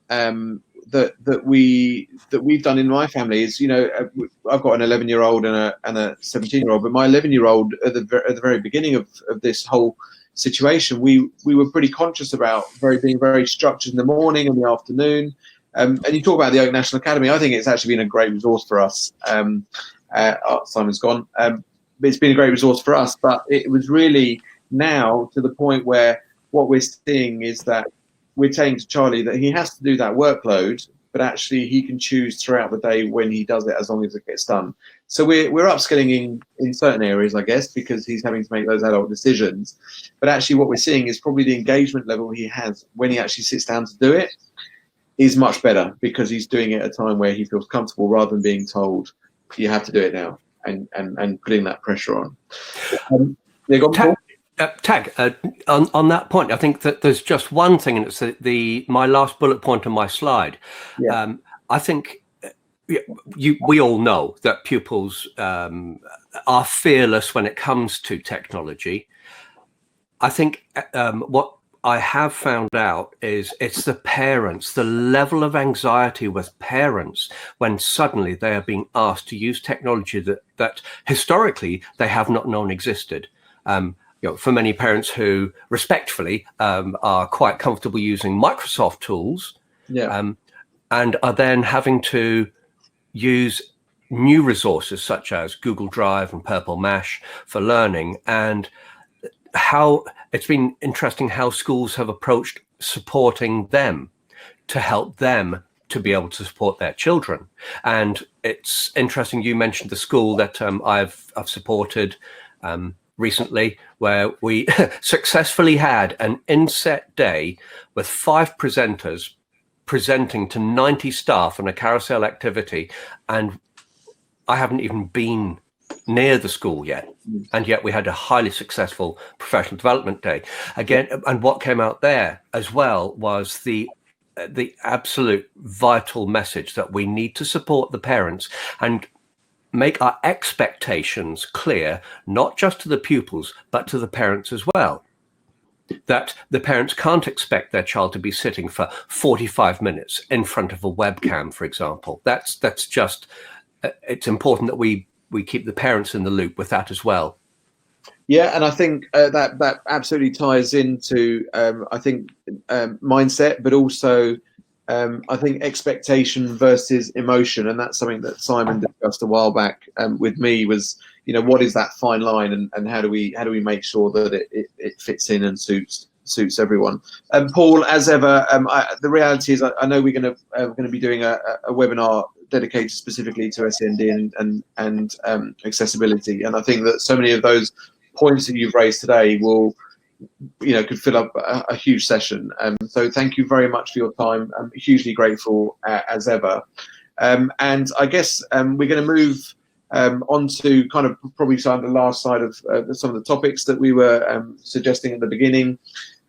That we've done in my family is, I've got an 11-year-old and a 17-year-old, but my 11-year-old at the very beginning of this whole situation, we were pretty conscious about being very structured in the morning and the afternoon. And you talk about the Oak National Academy. I think it's actually been a great resource for us. Simon's gone, but it's been a great resource for us. But it was really now to the point where what we're seeing is that we're saying to Charlie that he has to do that workload, but actually he can choose throughout the day when he does it, as long as it gets done. So we're upskilling in certain areas, I guess, because he's having to make those adult decisions. But actually what we're seeing is probably the engagement level he has when he actually sits down to do it is much better, because he's doing it at a time where he feels comfortable, rather than being told you have to do it now and putting that pressure on. Tag, on that point, I think that there's just one thing, and it's my last bullet point on my slide. Yeah. I think we all know that pupils are fearless when it comes to technology. I think what I have found out is it's the parents, the level of anxiety with parents when suddenly they are being asked to use technology that historically they have not known existed. For many parents who respectfully are quite comfortable using Microsoft tools, and are then having to use new resources such as Google Drive and Purple Mash for learning, and how it's been interesting how schools have approached supporting them to help them to be able to support their children. And it's interesting you mentioned the school that I've supported recently, where we successfully had an inset day with 5 presenters presenting to 90 staff on a carousel activity, and I haven't even been near the school yet, and yet we had a highly successful professional development day again. And what came out there as well was the absolute vital message that we need to support the parents and make our expectations clear, not just to the pupils but to the parents as well, that the parents can't expect their child to be sitting for 45 minutes in front of a webcam, for example. That's just it's important that we keep the parents in the loop with that as well. Yeah, and I think that absolutely ties into I think mindset, but also I think expectation versus emotion, and that's something that Simon discussed a while back with me. Was, you know, what is that fine line, and how do we make sure that it fits in and suits everyone. Paul, as ever, the reality is I know we're going to be doing a webinar dedicated specifically to SEND and accessibility, and I think that so many of those points that you've raised today will, you know, could fill up a huge session. So thank you very much for your time. I'm hugely grateful as ever. And I guess we're going to move on to kind of probably the last side of some of the topics that we were suggesting at the beginning.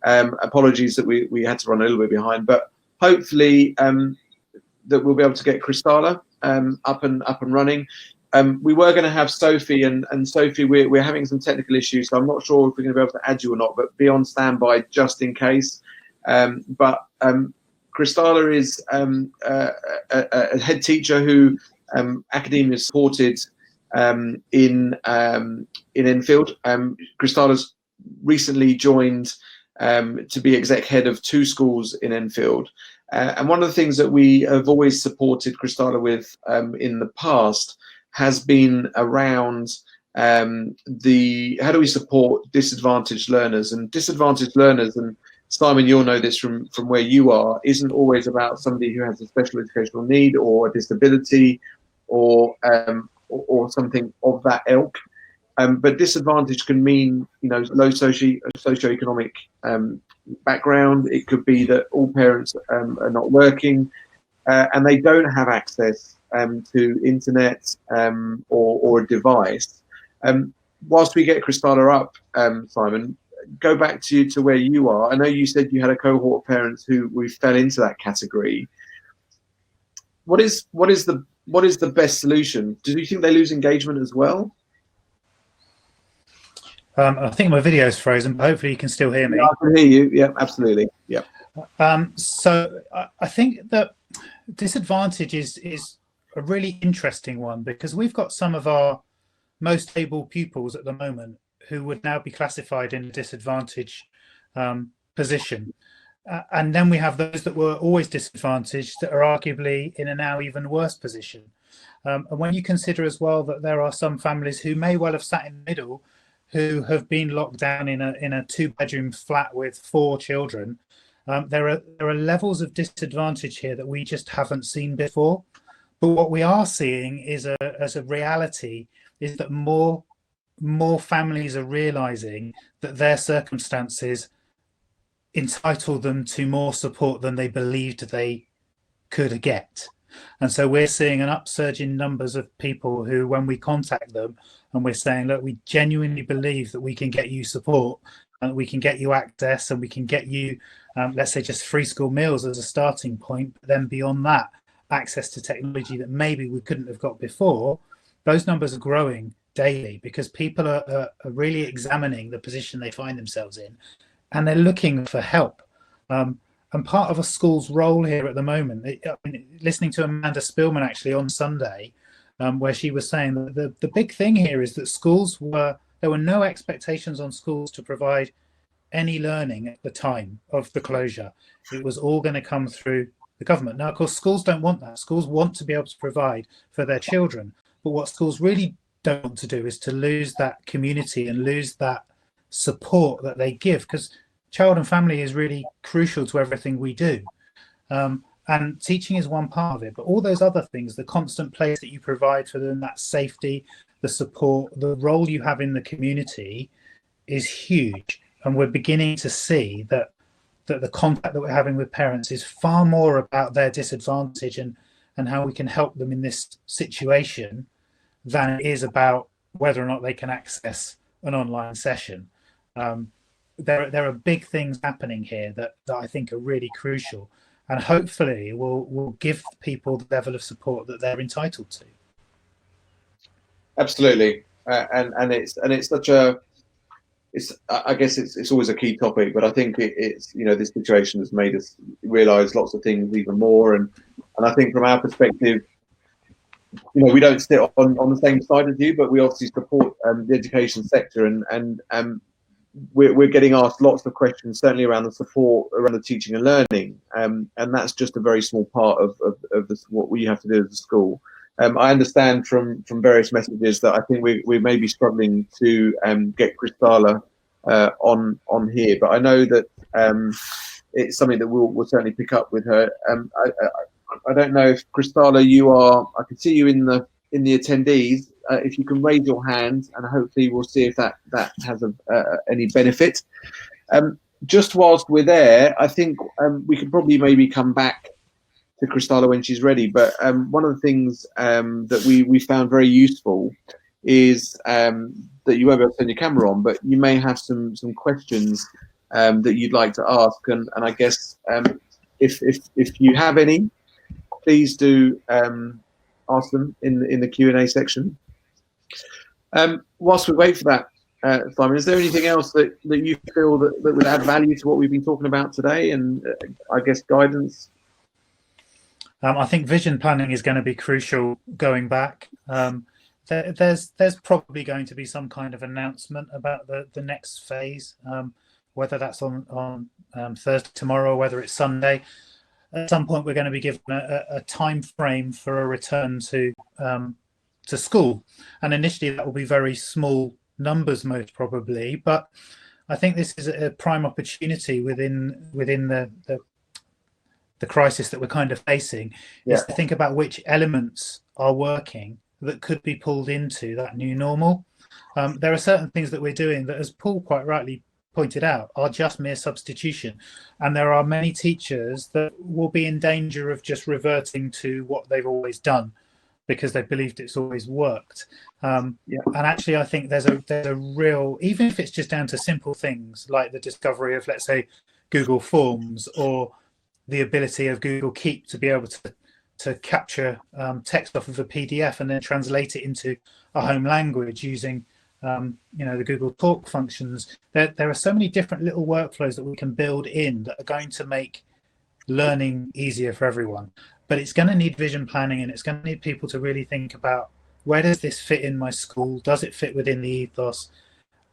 Apologies that we had to run a little bit behind, but hopefully that we'll be able to get Christalla up and running. We were going to have Sophie, and Sophie, we're having some technical issues, so I'm not sure if we're going to be able to add you or not, but be on standby just in case. But Christalla is a head teacher who academia is supported in Enfield. Christalla's recently joined to be exec head of 2 schools in Enfield. And one of the things that we have always supported Christalla with in the past has been around how do we support disadvantaged learners. And disadvantaged learners, and Simon, you'll know this from where you are, isn't always about somebody who has a special educational need or a disability or something of that ilk. But disadvantage can mean, you know, low socioeconomic background. It could be that all parents are not working and they don't have access to internet or a device. Whilst we get Christalla up, Simon, go back to where you are. I know you said you had a cohort of parents who we fell into that category. What is the best solution? Do you think they lose engagement as well? I think my video is frozen, but hopefully you can still hear me. Yeah, I can hear you. Yeah, absolutely. Yeah. So I think that disadvantage is a really interesting one, because we've got some of our most able pupils at the moment who would now be classified in a disadvantaged position. And then we have those that were always disadvantaged that are arguably in a now even worse position. And when you consider as well that there are some families who may well have sat in the middle, who have been locked down in a 2-bedroom flat with 4 children, there are levels of disadvantage here that we just haven't seen before. But what we are seeing is as a reality is that more families are realizing that their circumstances entitle them to more support than they believed they could get. And so we're seeing an upsurge in numbers of people who, when we contact them and we're saying, look, we genuinely believe that we can get you support and we can get you access and we can get you, let's say, just free school meals as a starting point. But then beyond that, access to technology that maybe we couldn't have got before. Those numbers are growing daily because people are really examining the position they find themselves in, and they're looking for help. And part of a school's role here at the moment, listening to Amanda Spillman actually on Sunday, where she was saying that the big thing here is that there were no expectations on schools to provide any learning at the time of the closure. It was all going to come through the government. Now, of course, schools don't want that. Schools want to be able to provide for their children. But what schools really don't want to do is to lose that community and lose that support that they give, because child and family is really crucial to everything we do. And And teaching is one part of it, but all those other things, the constant place that you provide for them, that safety, the support, the role you have in the community is huge. And we're beginning to see that the contact that we're having with parents is far more about their disadvantage and how we can help them in this situation than it is about whether or not they can access an online session. There are big things happening here that I think are really crucial, and hopefully will give people the level of support that they're entitled to. Absolutely, and it's such a, I guess it's always a key topic, but I think it's this situation has made us realise lots of things even more, and I think from our perspective, we don't sit on the same side as you, but we obviously support the education sector, and we're getting asked lots of questions, certainly around the support around the teaching and learning, and that's just a very small part of this, what we have to do as a school. I understand from various messages that I think we may be struggling to get Christalla on here, but I know that it's something that we'll certainly pick up with her. I don't know if Christalla, I can see you in the attendees. If you can raise your hand, and hopefully we'll see if that has any benefit. Just whilst we're there, I think we could probably maybe come back to Christalla when she's ready. But one of the things that we found very useful is that you won't be able to turn your camera on, but you may have some questions that you'd like to ask, and I guess if you have any, please do ask them in the Q&A section. Whilst we wait for that, Simon, is there anything else that you feel that would add value to what we've been talking about today, and I guess guidance? I think vision planning is going to be crucial going back. There's probably going to be some kind of announcement about the next phase, whether that's on Thursday tomorrow or whether it's Sunday. At some point, we're going to be given a time frame for a return to school, and initially that will be very small numbers, most probably. But I think this is a prime opportunity within the crisis that we're kind of facing, is to think about which elements are working that could be pulled into that new normal. There are certain things that we're doing that, as Paul quite rightly pointed out, are just mere substitution, and there are many teachers that will be in danger of just reverting to what they've always done because they believed it's always worked. And actually I think there's a real, even if it's just down to simple things like the discovery of, let's say, Google Forms, or the ability of Google Keep to be able to capture text off of a PDF and then translate it into a home language using the Google Talk functions. There are so many different little workflows that we can build in that are going to make learning easier for everyone. But it's going to need vision planning, and it's going to need people to really think about, where does this fit in my school? Does it fit within the ethos?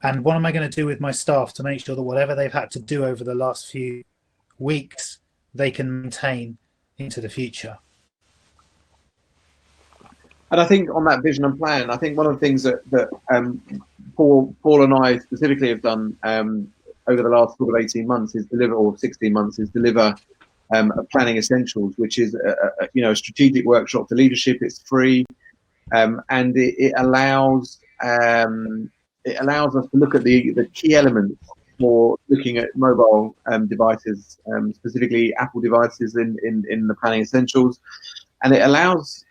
And what am I going to do with my staff to make sure that whatever they've had to do over the last few weeks, they can maintain into the future? And I think on that vision and plan, I think one of the things that Paul and I specifically have done over the last sort of 18 months is deliver, or 16 months is deliver a planning essentials, which is a strategic workshop for leadership. It's free, and it allows us to look at the key elements for looking at mobile devices, specifically Apple devices in the planning essentials. And it allows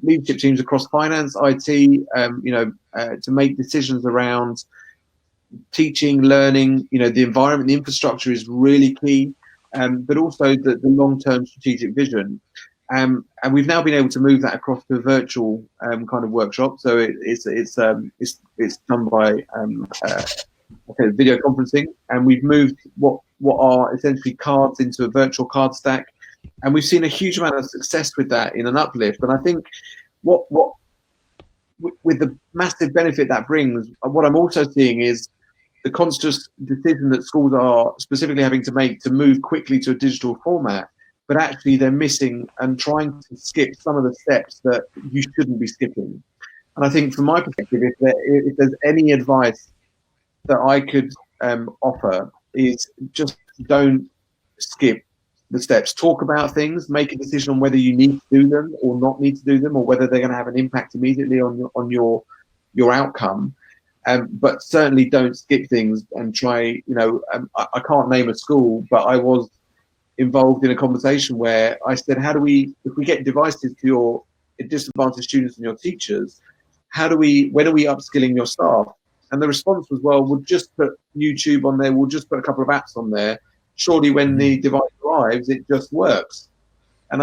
leadership teams across finance, IT, to make decisions around teaching, learning. The environment, the infrastructure is really key, but also the long-term strategic vision. And we've now been able to move that across to a virtual kind of workshop. So it's done by video conferencing, and we've moved what are essentially cards into a virtual card stack. And we've seen a huge amount of success with that, in an uplift. And I think what with the massive benefit that brings, what I'm also seeing is the conscious decision that schools are specifically having to make to move quickly to a digital format, but actually they're missing and trying to skip some of the steps that you shouldn't be skipping. And I think from my perspective, if there's any advice that I could offer, is just don't skip the steps, talk about things, make a decision on whether you need to do them or not need to do them, or whether they're going to have an impact immediately on your outcome. But certainly don't skip things and try, I can't name a school, but I was involved in a conversation where I said, if we get devices to your disadvantaged students and your teachers, when are we upskilling your staff? And the response was, well, we'll just put YouTube on there, we'll just put a couple of apps on there. Surely when the device arrives, it just works. And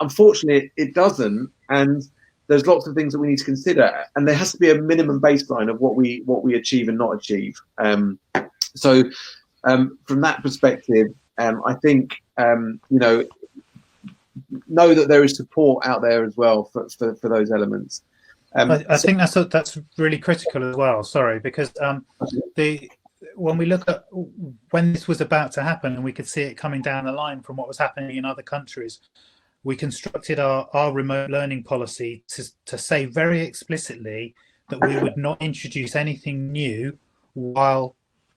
unfortunately, it doesn't. And there's lots of things that we need to consider. And there has to be a minimum baseline of what we achieve and not achieve. So from that perspective, I think, know that there is support out there as well for those elements. I think that's really critical as well. Sorry, because when we look at when this was about to happen and we could see it coming down the line from what was happening in other countries, we constructed our remote learning policy to say very explicitly that we would not introduce anything new while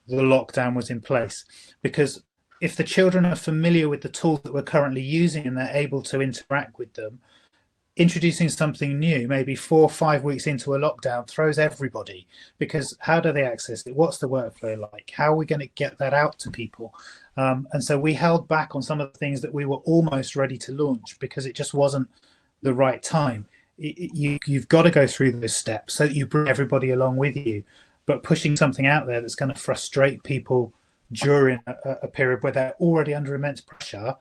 the lockdown was in place. Because if the children are familiar with the tools that we're currently using and they're able to interact with them, introducing something new, maybe 4 or 5 weeks into a lockdown, throws everybody, because how do they access it? What's the workflow like? How are we going to get that out to people? And so we held back on some of the things that we were almost ready to launch because it just wasn't the right time. You've got to go through those steps so that you bring everybody along with you, but pushing something out there that's going to frustrate people during a period where they're already under immense pressure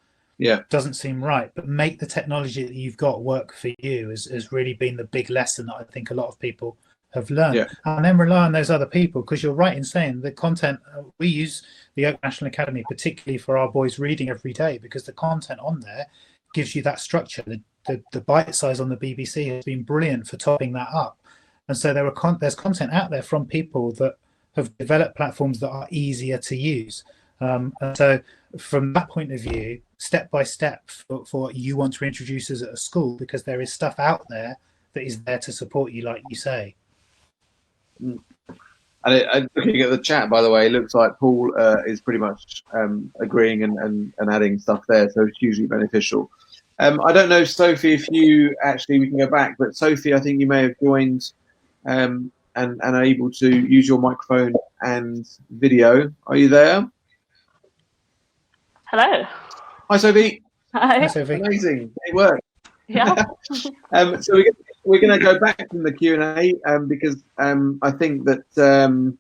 doesn't seem right. But make the technology that you've got work for you has really been the big lesson that I think a lot of people have learned. And then rely on those other people, because you're right in saying the content we use the Oak National Academy particularly for our boys reading every day, because the content on there gives you that structure. The bite size on the BBC has been brilliant for topping that up, and so there's content out there from people that have developed platforms that are easier to use. And so from that point of view, step by step for what you want to introduce us at a school, because there is stuff out there that is there to support you, like you say. And looking at the chat, by the way, it looks like Paul is pretty much agreeing and adding stuff there, so it's hugely beneficial. I don't know, Sophie, if you actually, we can go back, but Sophie, I think you may have joined and are able to use your microphone and video. Are you there? Hello. Hi, Sophie. Hi. Hi, Sophie. Amazing. It worked. Yeah. So we're going to go back from the Q&A because I think that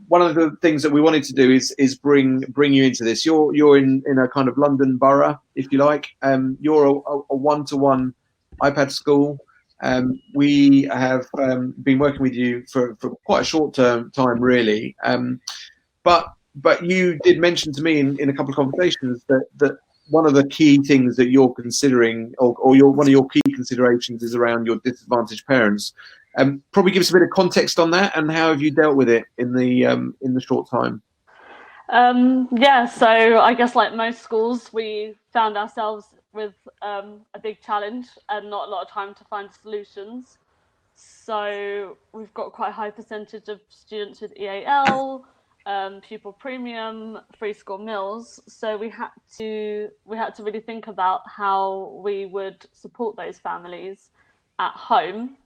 one of the things that we wanted to do is bring you into this. You're in a kind of London borough, if you like. You're a one-to-one iPad school. We have been working with you for quite a short time, really. But you did mention to me in a couple of conversations that one of the key things that you're considering, or one of your key considerations, is around your disadvantaged parents. Probably give us a bit of context on that, and how have you dealt with it in the short time? Yeah, so I guess like most schools, we found ourselves with a big challenge and not a lot of time to find solutions. So we've got quite a high percentage of students with EAL, pupil premium, free school meals. So we had to really think about how we would support those families at home.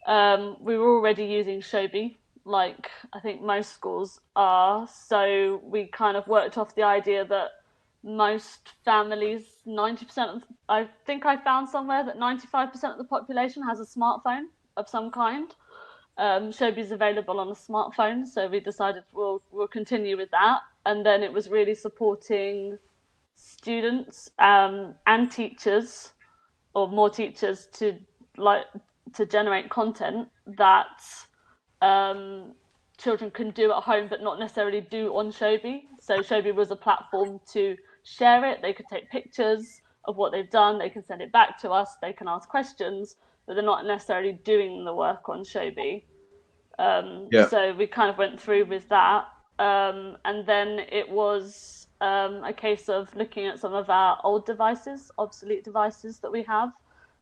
We were already using Shobi, like I think most schools are. So we kind of worked off the idea that most families, 90%, I think I found somewhere that 95% of the population has a smartphone of some kind. Shobi is available on a smartphone, so we decided we'll continue with that. And then it was really supporting students and teachers, or more teachers, to generate content that children can do at home but not necessarily do on Shobi. So Shobi was a platform to share it. They could take pictures of what they've done, they can send it back to us, they can ask questions, but they're not necessarily doing the work on Shobi. So we kind of went through with that. And then it was a case of looking at some of our old devices, obsolete devices that we have,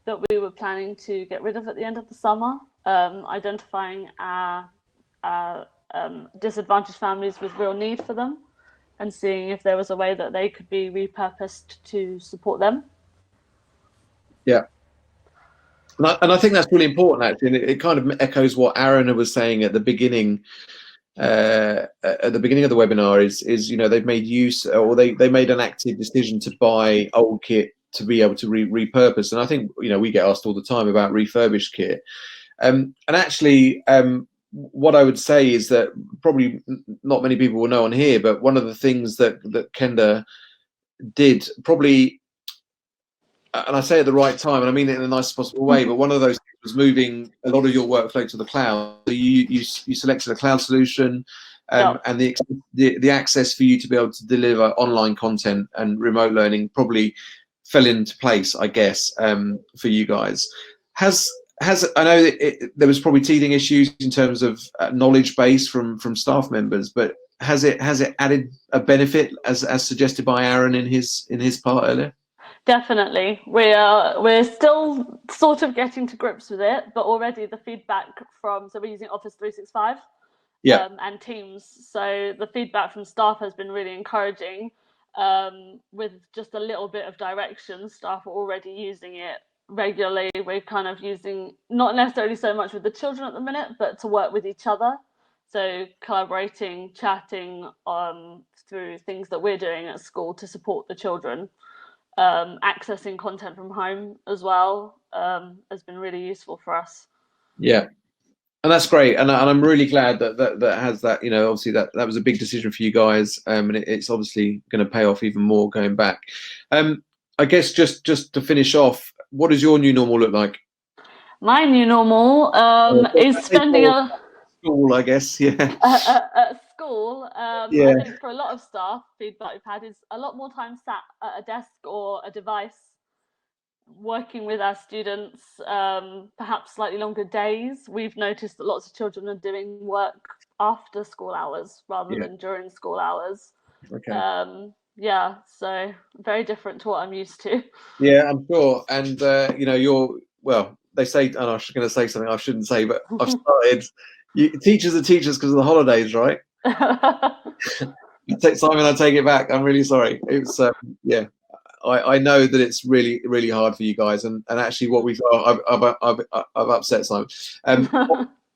that we were planning to get rid of at the end of the summer, identifying our disadvantaged families with real need for them, and seeing if there was a way that they could be repurposed to support them. Yeah. And I think that's really important, actually, and it kind of echoes what Aaron was saying at the beginning. At the beginning of the webinar, is they've made use, or they made an active decision to buy old kit to be able to repurpose. And I think we get asked all the time about refurbished kit, and actually, what I would say is that probably not many people will know on here, but one of the things that Kender did, probably, and I say at the right time, and I mean it in the nicest possible way, but one of those things was moving a lot of your workflow to the cloud. So you selected a cloud solution, and the access for you to be able to deliver online content and remote learning probably fell into place, I guess, for you guys. I know that there was probably teething issues in terms of knowledge base from staff members, but has it added a benefit as suggested by Aaron in his part earlier? Definitely. We're still sort of getting to grips with it, but already the feedback so we're using Office 365 and Teams. So the feedback from staff has been really encouraging. With just a little bit of direction, staff are already using it regularly. We're kind of using, not necessarily so much with the children at the minute, but to work with each other. So collaborating, chatting through things that we're doing at school to support the children. Accessing content from home as well has been really useful for us. Yeah, and that's great, and I'm really glad that has that. Obviously that was a big decision for you guys, and it's obviously going to pay off even more going back. I guess just to finish off, what does your new normal look like? My new normal is spending school, I guess. Yeah. At school, I think for a lot of staff, feedback we've had is a lot more time sat at a desk or a device, working with our students, perhaps slightly longer days. We've noticed that lots of children are doing work after school hours rather than during school hours. Okay. So very different to what I'm used to. Yeah, I'm sure. And they say, and I was going to say something I shouldn't say, but I've started. Teachers are teachers because of the holidays, right? Simon, I take it back. I'm really sorry. It's I know that it's really, really hard for you guys, and actually what we've I've upset Simon.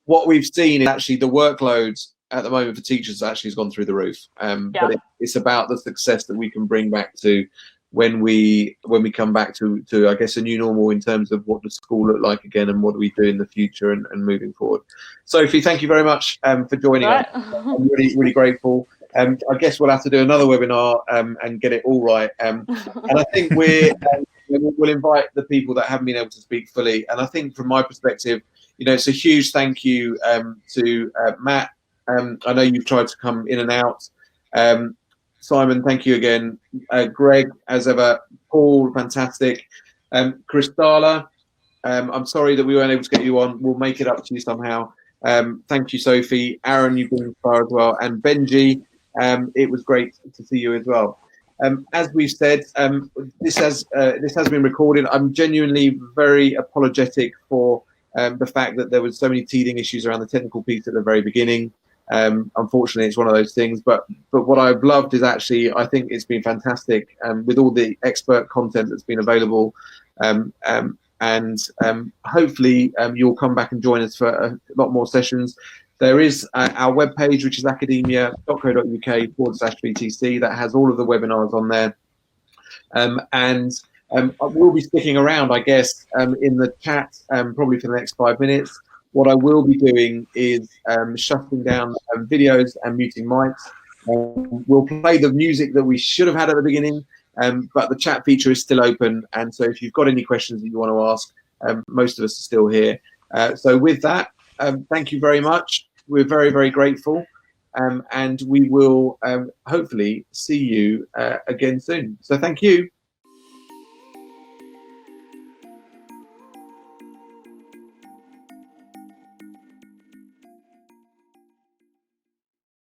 What we've seen is actually the workload at the moment for teachers actually has gone through the roof. But it's about the success that we can bring back to when we come back to I guess a new normal in terms of what does school look like again, and what do we do in the future and moving forward. Sophie, thank you very much for joining us. I'm really, really grateful. I guess we'll have to do another webinar and get it all right. And I think we'll invite the people that haven't been able to speak fully. And I think from my perspective, it's a huge thank you to Matt. I know you've tried to come in and out. Simon, thank you again. Greg, as ever. Paul, fantastic. Christalla, I'm sorry that we weren't able to get you on. We'll make it up to you somehow. Thank you, Sophie. Aaron, you've been far as well. And Benji, it was great to see you as well. As we've said, this has been recorded. I'm genuinely very apologetic for the fact that there was so many teething issues around the technical piece at the very beginning. Unfortunately, it's one of those things, but what I've loved is actually, I think it's been fantastic with all the expert content that's been available, and hopefully you'll come back and join us for a lot more sessions. There is our webpage, which is academia.co.uk/VTC, that has all of the webinars on there, and we'll be sticking around, I guess, in the chat probably for the next 5 minutes. What I will be doing is shutting down videos and muting mics. We'll play the music that we should have had at the beginning, but the chat feature is still open. And so if you've got any questions that you want to ask, most of us are still here. So with that, thank you very much. We're very, very grateful. And we will hopefully see you again soon. So thank you.